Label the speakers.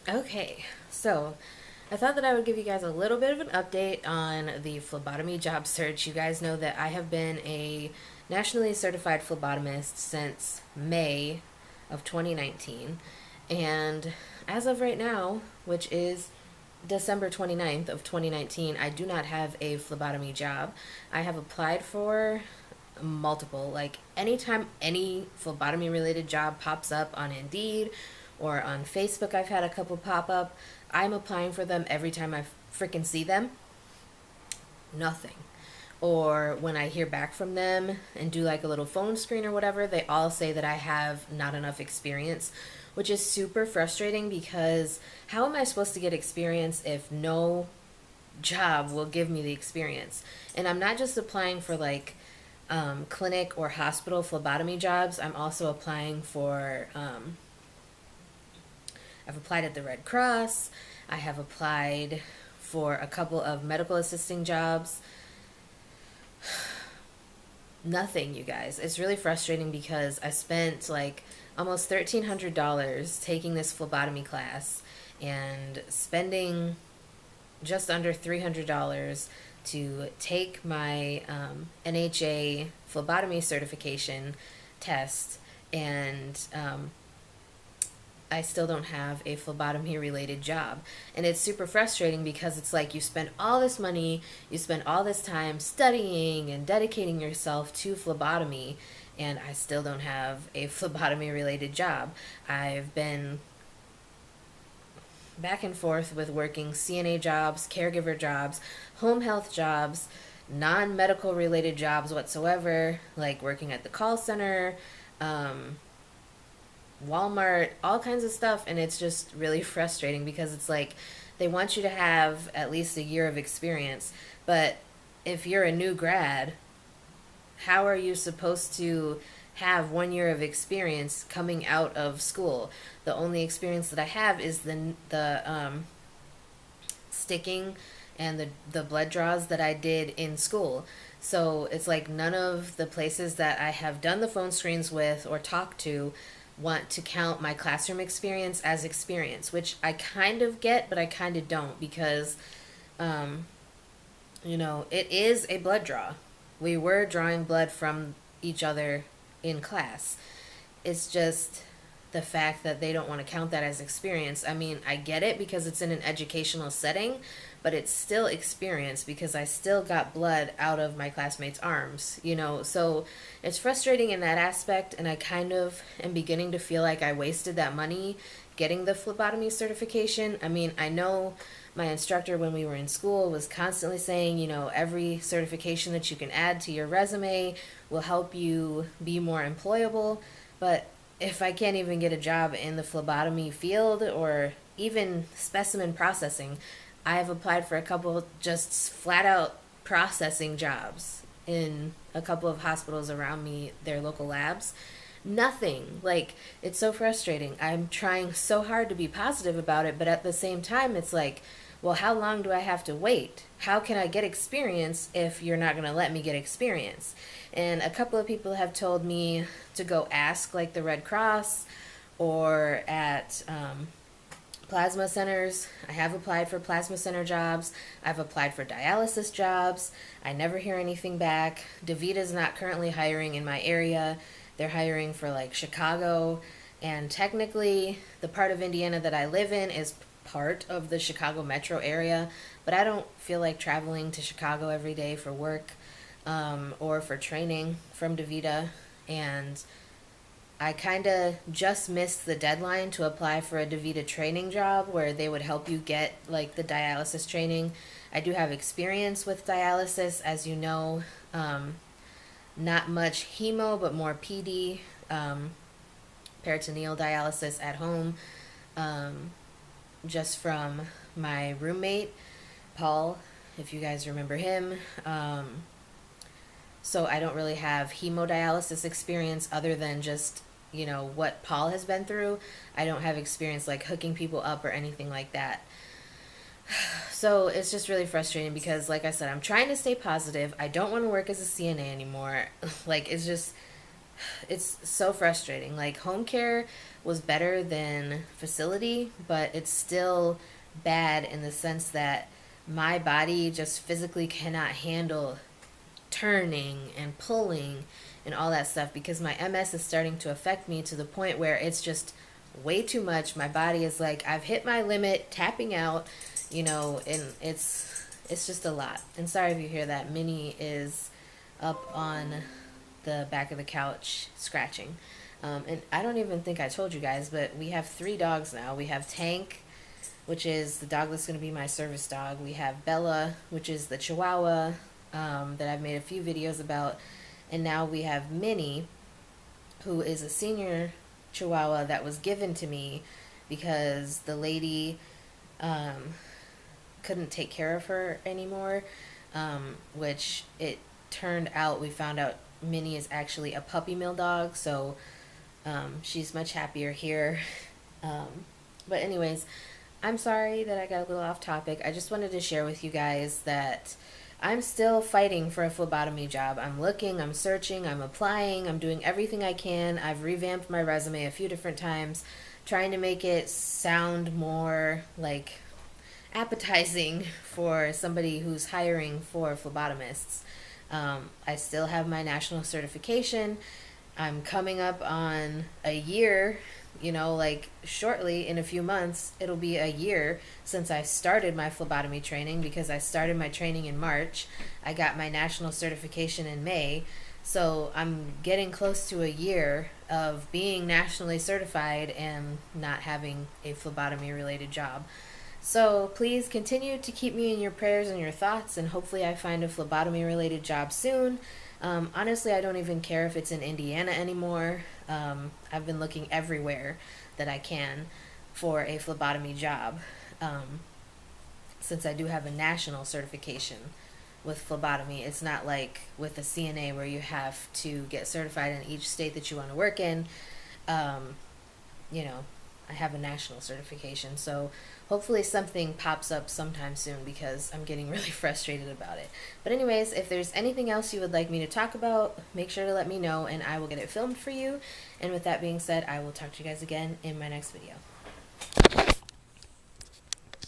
Speaker 1: Okay, so I thought that I would give you guys a little bit of an update on the phlebotomy job search. You guys know that I have been a nationally certified phlebotomist since May of 2019. And as of right now, which is December 29th of 2019, I do not have a phlebotomy job. I have applied for multiple, like anytime any phlebotomy related job pops up on Indeed or on Facebook, I've had a couple pop up. I'm applying for them every time I freaking see them. Nothing. Or when I hear back from them and do like a little phone screen or whatever, they all say that I have not enough experience, which is super frustrating because how am I supposed to get experience if no job will give me the experience? And I'm not just applying for like clinic or hospital phlebotomy jobs. I'm also applying for, I've applied at the Red Cross. I have applied for a couple of medical assisting jobs. Nothing, you guys. It's really frustrating because I spent like almost $1,300 taking this phlebotomy class and spending just under $300 to take my NHA phlebotomy certification test, and I still don't have a phlebotomy related job. And it's super frustrating because it's like you spend all this money, you spend all this time studying and dedicating yourself to phlebotomy, and I still don't have a phlebotomy related job. I've been back and forth with working CNA jobs, caregiver jobs, home health jobs, non medical related jobs whatsoever, like working at the call center, um, Walmart, all kinds of stuff. And it's just really frustrating because it's like they want you to have at least a year of experience. But if you're a new grad, how are you supposed to have 1 year of experience coming out of school? The only experience that I have is the sticking and the blood draws that I did in school. So it's like none of the places that I have done the phone screens with or talked to want to count my classroom experience as experience, which I kind of get, but I kind of don't because, um, it is a blood draw. We were drawing blood from each other in class. It's just the fact that they don't want to count that as experience. I mean, I get it because it's in an educational setting, but it's still experience because I still got blood out of my classmates' arms. So it's frustrating in that aspect, and I kind of am beginning to feel like I wasted that money getting the phlebotomy certification. I mean, I know my instructor when we were in school was constantly saying, every certification that you can add to your resume will help you be more employable. But if I can't even get a job in the phlebotomy field or even specimen processing, I have applied for a couple just flat out processing jobs in a couple of hospitals around me, their local labs. Nothing. Like, it's so frustrating. I'm trying so hard to be positive about it, but at the same time, it's like, well, how long do I have to wait? How can I get experience if you're not going to let me get experience? And a couple of people have told me to go ask, like, the Red Cross or at plasma centers. I have applied for plasma center jobs. I've applied for dialysis jobs. I never hear anything back. DaVita's not currently hiring in my area. They're hiring for like Chicago. And technically, the part of Indiana that I live in is part of the Chicago metro area. But I don't feel like traveling to Chicago every day for work or for training from DaVita. And I kind of just missed the deadline to apply for a DaVita training job where they would help you get like the dialysis training. I do have experience with dialysis, as you know. Not much hemo, but more PD, peritoneal dialysis at home, um, just from my roommate, Paul, if you guys remember him. So I don't really have hemodialysis experience other than just, what Paul has been through. I don't have experience like hooking people up or anything like that. So it's just really frustrating because, like I said, I'm trying to stay positive. I don't want to work as a CNA anymore. Like, it's just, it's so frustrating. Like, home care was better than facility, but it's still bad in the sense that my body just physically cannot handle turning and pulling and all that stuff, because my MS is starting to affect me to the point where it's just way too much. My body is like, I've hit my limit, tapping out, and it's just a lot. And sorry if you hear that. Minnie is up on the back of the couch scratching. And I don't even think I told you guys, but we have 3 dogs now. We have Tank, which is the dog that's going to be my service dog. We have Bella, which is the Chihuahua that I've made a few videos about. And now we have Minnie, who is a senior Chihuahua that was given to me because the lady couldn't take care of her anymore, which it turned out, we found out Minnie is actually a puppy mill dog, so she's much happier here. But anyways, I'm sorry that I got a little off topic. I just wanted to share with you guys that I'm still fighting for a phlebotomy job. I'm looking, I'm searching, I'm applying, I'm doing everything I can. I've revamped my resume a few different times, trying to make it sound more like appetizing for somebody who's hiring for phlebotomists. I still have my national certification. I'm coming up on a year, like shortly, in a few months, it'll be a year since I started my phlebotomy training, because I started my training in March. I got my national certification in May. So I'm getting close to a year of being nationally certified and not having a phlebotomy related job. So please continue to keep me in your prayers and your thoughts, and hopefully I find a phlebotomy related job soon. Honestly, I don't even care if it's in Indiana anymore. I've been looking everywhere that I can for a phlebotomy job, since I do have a national certification with phlebotomy. It's not like with a CNA where you have to get certified in each state that you want to work in. I have a national certification, so hopefully something pops up sometime soon, because I'm getting really frustrated about it. But anyways, if there's anything else you would like me to talk about, make sure to let me know and I will get it filmed for you. And with that being said, I will talk to you guys again in my next video.